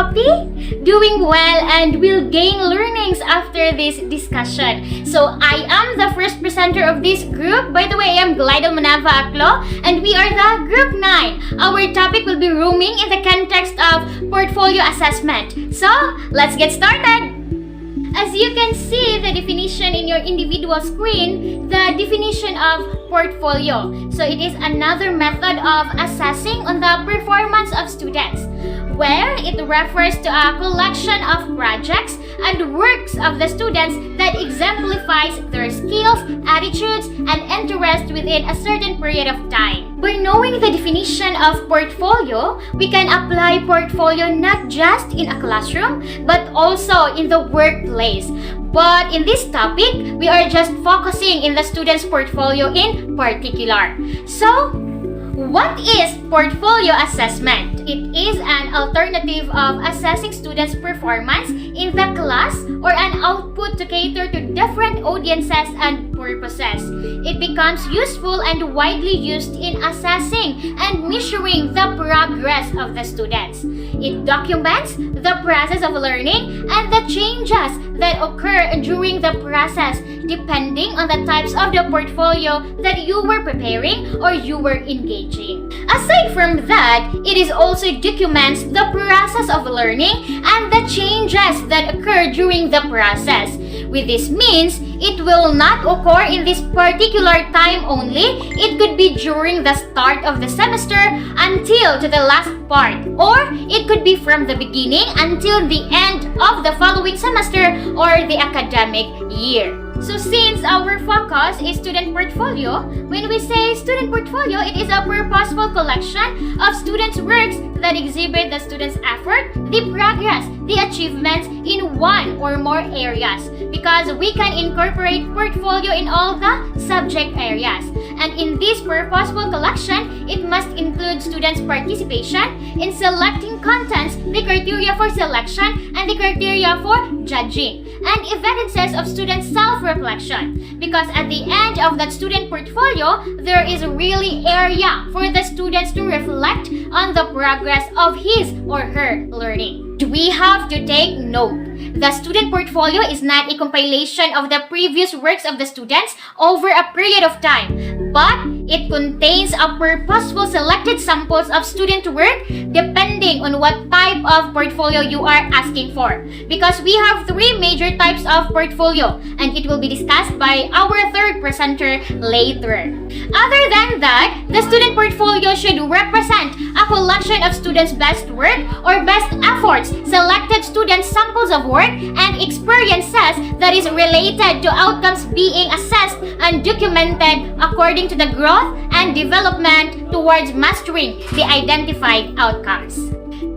happy, doing well, and will gain learnings after this discussion. So I am the first presenter of this group. By the way, I am Glidel Manava Aklo, and we are the Group 9. Our topic will be rooming in the context of portfolio assessment. So let's get started. As you can see the definition in your individual screen, the definition of portfolio. So it is another method of assessing on the performance of students, where it refers to a collection of projects and works of the students that exemplifies their skills, attitudes, and interests within a certain period of time. By knowing the definition of portfolio, we can apply portfolio not just in a classroom, but also in the workplace. But in this topic, we are just focusing in the student's portfolio in particular. So, what is portfolio assessment? It is an alternative of assessing students' performance in the class or an output to cater to different audiences and purposes. It becomes useful and widely used in assessing and measuring the progress of the students. It documents the process of learning and the changes that occur during the process depending on the types of the portfolio that you were preparing or you were engaging. Aside from that, it is also documents the process of learning and the changes that occur during the process. With this means, it will not occur in this particular time only. It could be during the start of the semester until to the last part, or it could be from the beginning until the end of the following semester or the academic year. So since our focus is student portfolio, when we say student portfolio, it is a purposeful collection of students' works that exhibit the students' effort, the progress, the achievements in one or more areas, because we can incorporate portfolio in all the subject areas. And in this purposeful collection, it must include students' participation in selecting contents, the criteria for selection, and the criteria for judging, and evidences of students' self-reflection. Because at the end of that student portfolio, there is really area for the students to reflect on the progress of his or her learning. We have to take note. The student portfolio is not a compilation of the previous works of the students over a period of time, but it contains a purposeful selected samples of student work depending on what type of portfolio you are asking for. Because we have three major types of portfolio, and it will be discussed by our third presenter later. Other than that, the student portfolio should represent a collection of students' best work or best efforts, selected students' samples of work, and experiences that is related to outcomes being assessed and documented according to the growth and development towards mastering the identified outcomes.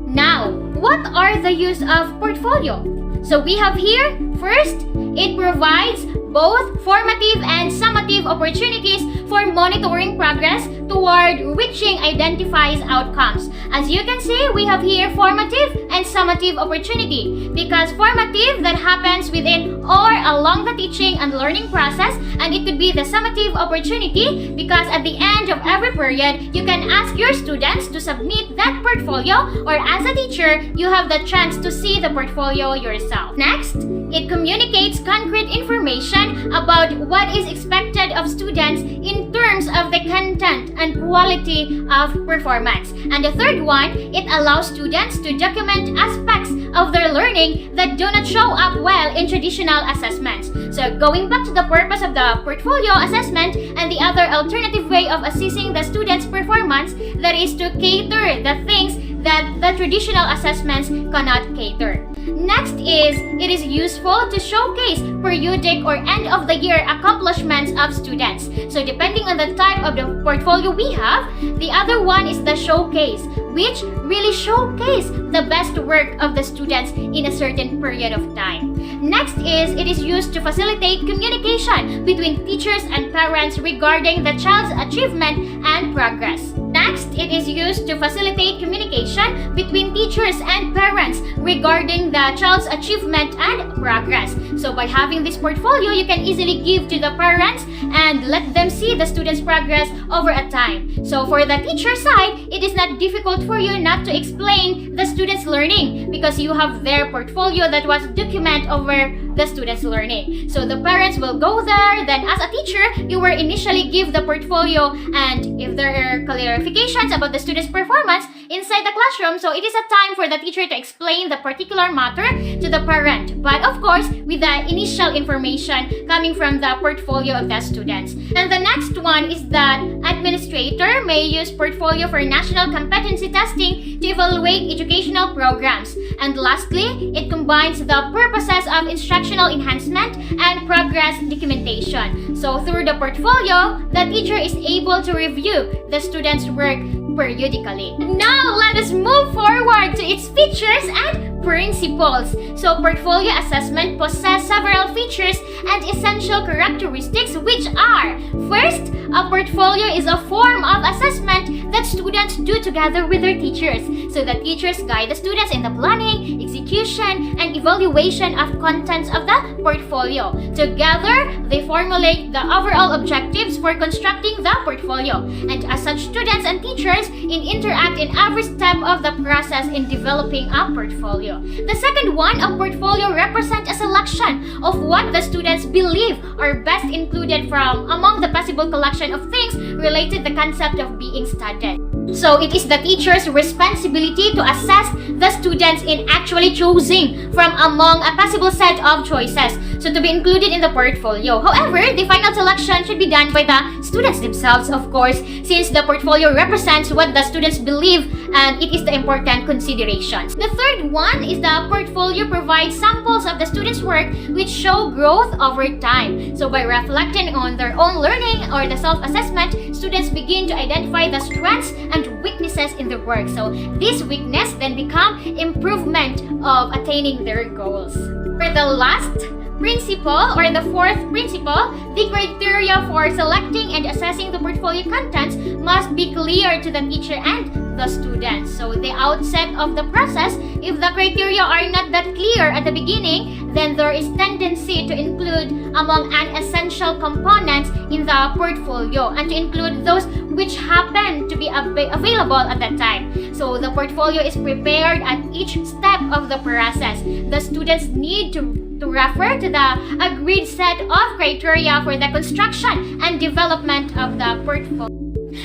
Now, what are the use of portfolio? So we have here, first, it provides both formative and summative opportunities for monitoring progress toward reaching identified outcomes. As you can see, we have here formative and summative opportunity, because formative that happens within or along the teaching and learning process, and it could be the summative opportunity because at the end of every period, you can ask your students to submit that portfolio, or as a teacher, you have the chance to see the portfolio yourself. Next, it communicates concrete information about what is expected of students in terms of the content and quality of performance. And the third one, it allows students to document aspects of their learning that do not show up well in traditional assessments. So going back to the purpose of the portfolio assessment and the other alternative way of assessing the students' performance, that is to cater the things that the traditional assessments cannot cater. Next is, it is useful to showcase periodic or end of the year accomplishments of students. So depending on the type of the portfolio we have, the other one is the showcase, which really showcase the best work of the students in a certain period of time. Next is, it is used to facilitate communication between teachers and parents regarding the child's achievement and progress. Next, it is used to facilitate communication between teachers and parents regarding the child's achievement and progress. So by having this portfolio, you can easily give to the parents and let them see the student's progress over a time. So for the teacher side, it is not difficult for you not to explain the student's learning because you have their portfolio that was document over the student's learning. So the parents will go there, then as a teacher, you will initially give the portfolio, and if there are clarifications about the student's performance inside the classroom, so it is a time for the teacher to explain the particular matter to the parent. But of course, with the initial information coming from the portfolio of the students. And the next one is that administrator may use portfolio for national competency testing to evaluate educational programs. And lastly, it combines the purposes of instructional enhancement and progress documentation. So through the portfolio, the teacher is able to review the student's work periodically. Now, let us move forward to its features and principles. So, portfolio assessment possesses several features and essential characteristics, which are: first, a portfolio is a form of assessment that students do together with their teachers. So, the teachers guide the students in the planning, execution, and evaluation of contents of the portfolio. Together, they formulate the overall objectives for constructing the portfolio. And as such, students and teachers interact in every step of the process in developing a portfolio. The second one, a portfolio represents a selection of what the students believe are best included from among the possible collection of things related to the concept of being studied. So it is the teacher's responsibility to assess the students in actually choosing from among a possible set of choices, so to be included in the portfolio. However, the final selection should be done by the students themselves, of course, since the portfolio represents what the students believe and it is the important considerations. The third one is the portfolio provides samples of the students' work which show growth over time. So by reflecting on their own learning or the self-assessment, students begin to identify the strengths and weaknesses in the work. So this weakness then become improvement of attaining their goals. For the last principle or the fourth principle, the criteria for selecting and assessing the portfolio contents must be clear to the teacher and the students. So the outset of the process, if the criteria are not that clear at the beginning, then there is tendency to include among unessential components in the portfolio and to include those which happen to be available at that time. So the portfolio is prepared at each step of the process. The students need to refer to the agreed set of criteria for the construction and development of the portfolio.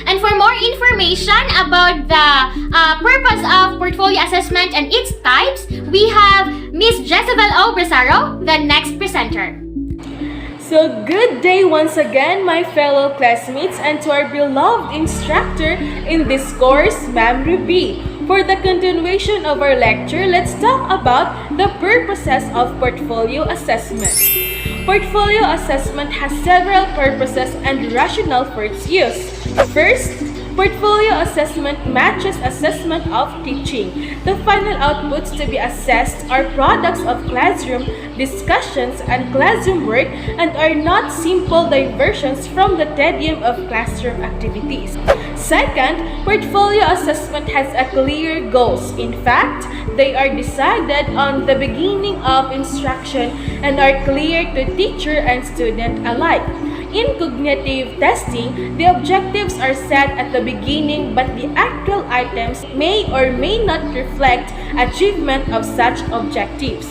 And for more information about the purpose of portfolio assessment and its types, we have Miss Jezebel O. Brazaro, the next presenter. So good day once again, my fellow classmates, and to our beloved instructor in this course, Ma'am Ruby. For the continuation of our lecture, let's talk about the purposes of portfolio assessment. Portfolio assessment has several purposes and rationale for its use. First, portfolio assessment matches assessment of teaching. The final outputs to be assessed are products of classroom discussions and classroom work and are not simple diversions from the tedium of classroom activities. Second, portfolio assessment has a clear goals. In fact, they are decided on the beginning of instruction and are clear to teacher and student alike. In cognitive testing, the objectives are set at the beginning, but the actual items may or may not reflect achievement of such objectives.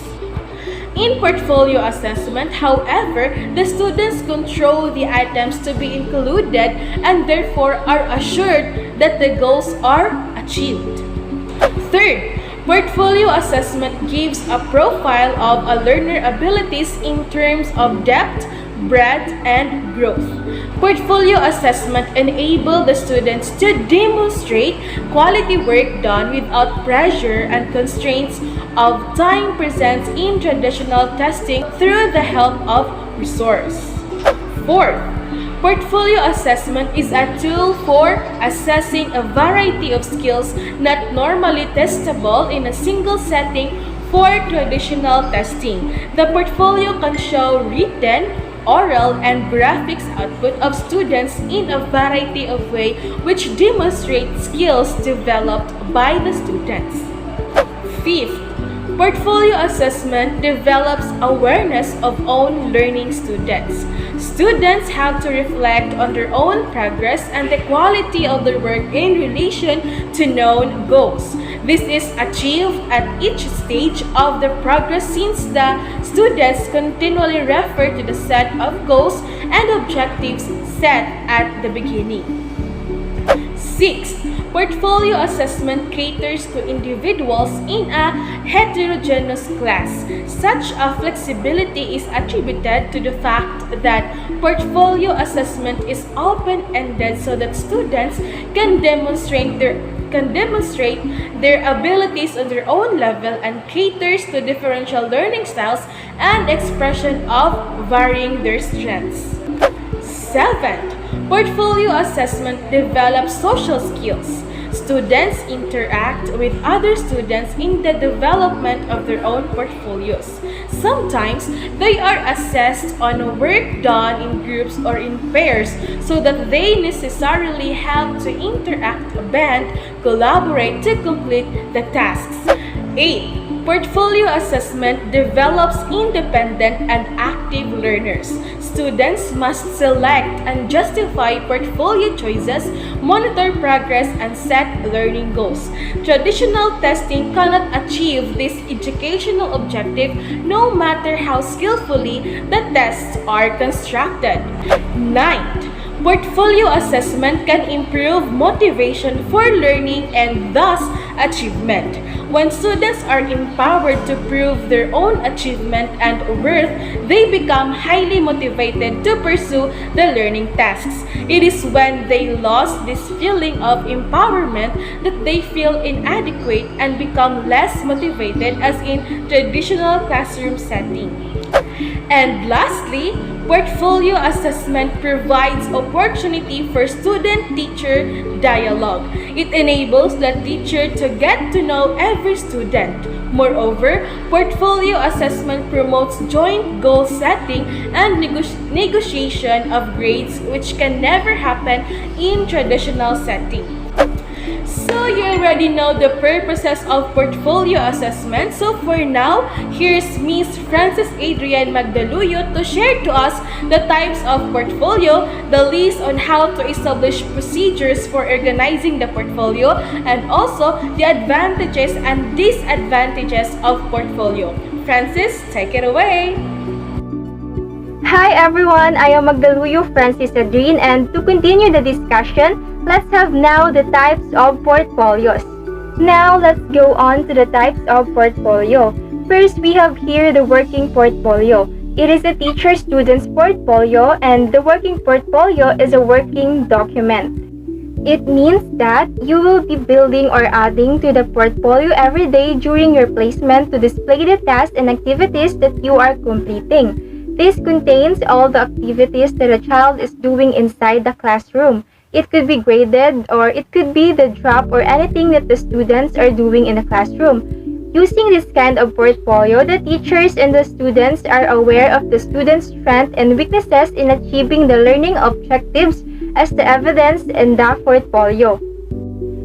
In portfolio assessment, however, the students control the items to be included and therefore are assured that the goals are achieved. Third, portfolio assessment gives a profile of a learner abilities in terms of depth, breadth, and growth. Portfolio assessment enables the students to demonstrate quality work done without pressure and constraints of time present in traditional testing through the help of resource. Fourth, portfolio assessment is a tool for assessing a variety of skills not normally testable in a single setting for traditional testing. The portfolio can show written, oral and graphics output of students in a variety of ways which demonstrate skills developed by the students. Fifth, portfolio assessment develops awareness of own learning students. Students have to reflect on their own progress and the quality of their work in relation to known goals. This is achieved at each stage of the progress since the students continually refer to the set of goals and objectives set at the beginning. 6. Portfolio assessment caters to individuals in a heterogeneous class. Such a flexibility is attributed to the fact that portfolio assessment is open-ended so that students can demonstrate their abilities on their own level and caters to differential learning styles and expression of varying their strengths. 7. Portfolio assessment develops social skills. Students interact with other students in the development of their own portfolios. Sometimes they are assessed on work done in groups or in pairs so that they necessarily have to interact, band, collaborate to complete the tasks. 8. Portfolio assessment develops independent and active learners. Students must select and justify portfolio choices, monitor progress, and set learning goals. Traditional testing cannot achieve this educational objective no matter how skillfully the tests are constructed. 9. Portfolio assessment can improve motivation for learning and thus achievement. When students are empowered to prove their own achievement and worth, they become highly motivated to pursue the learning tasks. It is when they lose this feeling of empowerment that they feel inadequate and become less motivated as in traditional classroom setting. And lastly, portfolio assessment provides opportunity for student-teacher dialogue. It enables the teacher to get to know every student. Moreover, portfolio assessment promotes joint goal setting and negotiation of grades, which can never happen in traditional setting. So you already know the purposes of portfolio assessment. So for now, here's Miss Frances Adrian Magdaluyo to share to us the types of portfolio, the list on how to establish procedures for organizing the portfolio, and also the advantages and disadvantages of portfolio. Frances, take it away! Hi everyone, I am Magdaluyo Francis Adrien, and to continue the discussion, let's have now the types of portfolios. Now let's go on to the types of portfolio. First, we have here the working portfolio. It is a teacher-student's portfolio, and the working portfolio is a working document. It means that you will be building or adding to the portfolio every day during your placement to display the tasks and activities that you are completing. This contains all the activities that a child is doing inside the classroom. It could be graded, or it could be the drop or anything that the students are doing in the classroom. Using this kind of portfolio, the teachers and the students are aware of the students' strengths and weaknesses in achieving the learning objectives as the evidence in the portfolio.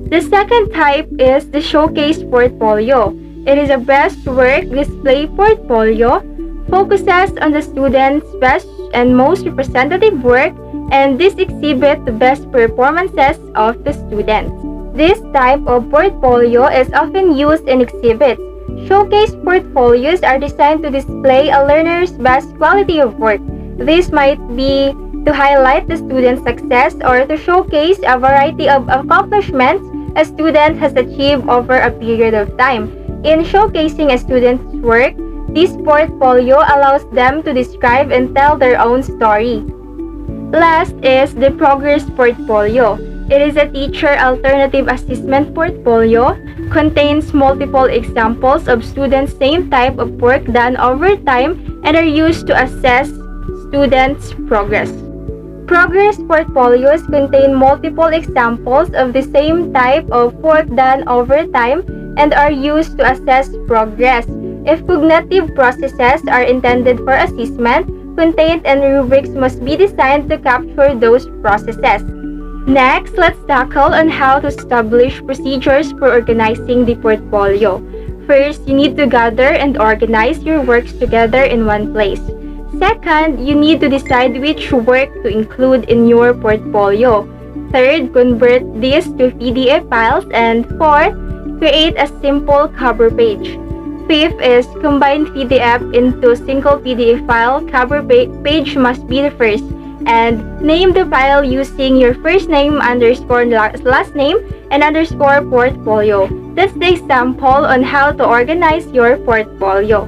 The second type is the showcase portfolio. It is a best work display portfolio, focuses on the students' best and most representative work, and this exhibits the best performances of the students. This type of portfolio is often used in exhibits. Showcase portfolios are designed to display a learner's best quality of work. This might be to highlight the student's success or to showcase a variety of accomplishments a student has achieved over a period of time. In showcasing a student's work, this portfolio allows them to describe and tell their own story. Last is the progress portfolio. It is a teacher alternative assessment portfolio, contains multiple examples of students' same type of work done over time and are used to assess students' progress. Progress portfolios contain multiple examples of the same type of work done over time and are used to assess progress. If cognitive processes are intended for assessment, content, and rubrics must be designed to capture those processes. Next, let's tackle on how to establish procedures for organizing the portfolio. First, you need to gather and organize your works together in one place. Second, you need to decide which work to include in your portfolio. Third, convert these to PDF files. And fourth, create a simple cover page. Fifth is combine PDF into single PDF file. Cover page must be the first. And name the file using your first name underscore last name and underscore portfolio. That's the example on how to organize your portfolio.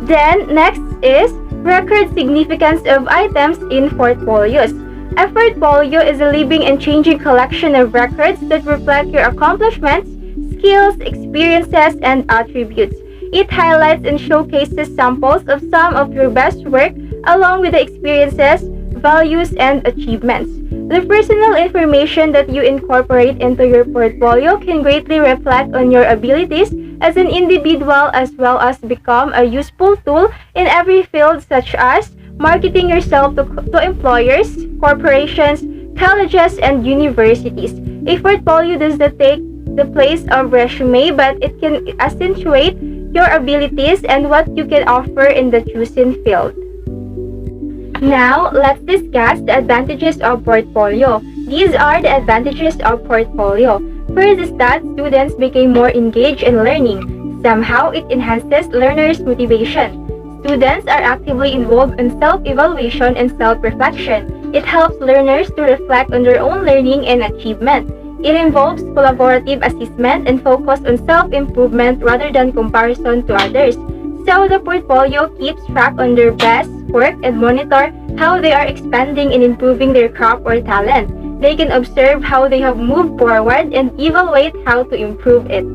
Then next is record significance of items in portfolios. A portfolio is a living and changing collection of records that reflect your accomplishments, skills, experiences, and attributes. It highlights and showcases samples of some of your best work along with the experiences, values, and achievements. The personal information that you incorporate into your portfolio can greatly reflect on your abilities as an individual as well as become a useful tool in every field such as marketing yourself to employers, corporations, colleges, and universities. A portfolio does not take the place of resume, but it can accentuate your abilities and what you can offer in the chosen field. Now, let's discuss the advantages of portfolio. These are the advantages of portfolio. First is that students become more engaged in learning. Somehow, it enhances learners' motivation. Students are actively involved in self-evaluation and self-reflection. It helps learners to reflect on their own learning and achievement. It involves collaborative assessment and focus on self-improvement rather than comparison to others. So the portfolio keeps track on their best work and monitor how they are expanding and improving their craft or talent. They can observe how they have moved forward and evaluate how to improve it.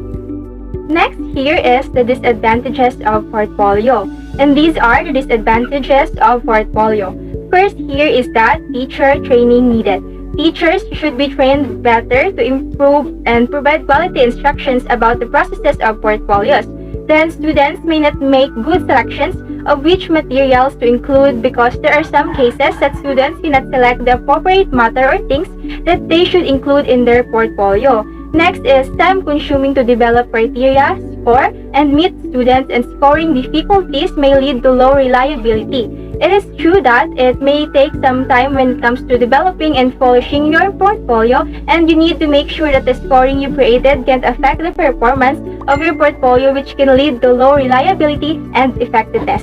Next, here is the disadvantages of portfolio. And these are the disadvantages of portfolio. First, here is that teacher training needed. Teachers should be trained better to improve and provide quality instructions about the processes of portfolios. Then students may not make good selections of which materials to include because there are some cases that students cannot select the appropriate matter or things that they should include in their portfolio. Next is time consuming to develop criteria, score, and meet students, and scoring difficulties may lead to low reliability. It is true that it may take some time when it comes to developing and polishing your portfolio, and you need to make sure that the scoring you created can't affect the performance of your portfolio, which can lead to low reliability and effectiveness.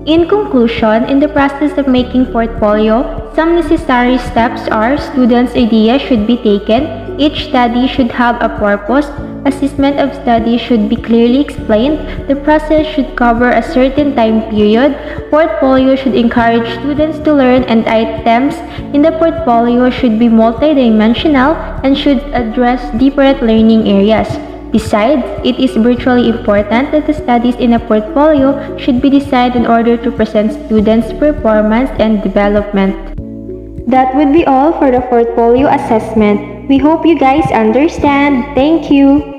In conclusion, in the process of making portfolio, some necessary steps are students' ideas should be taken, each study should have a purpose, assessment of study should be clearly explained, the process should cover a certain time period, portfolio should encourage students to learn, and items in the portfolio should be multidimensional and should address different learning areas. Besides, it is virtually important that the studies in a portfolio should be designed in order to present students' performance and development. That would be all for the portfolio assessment. We hope you guys understand. Thank you.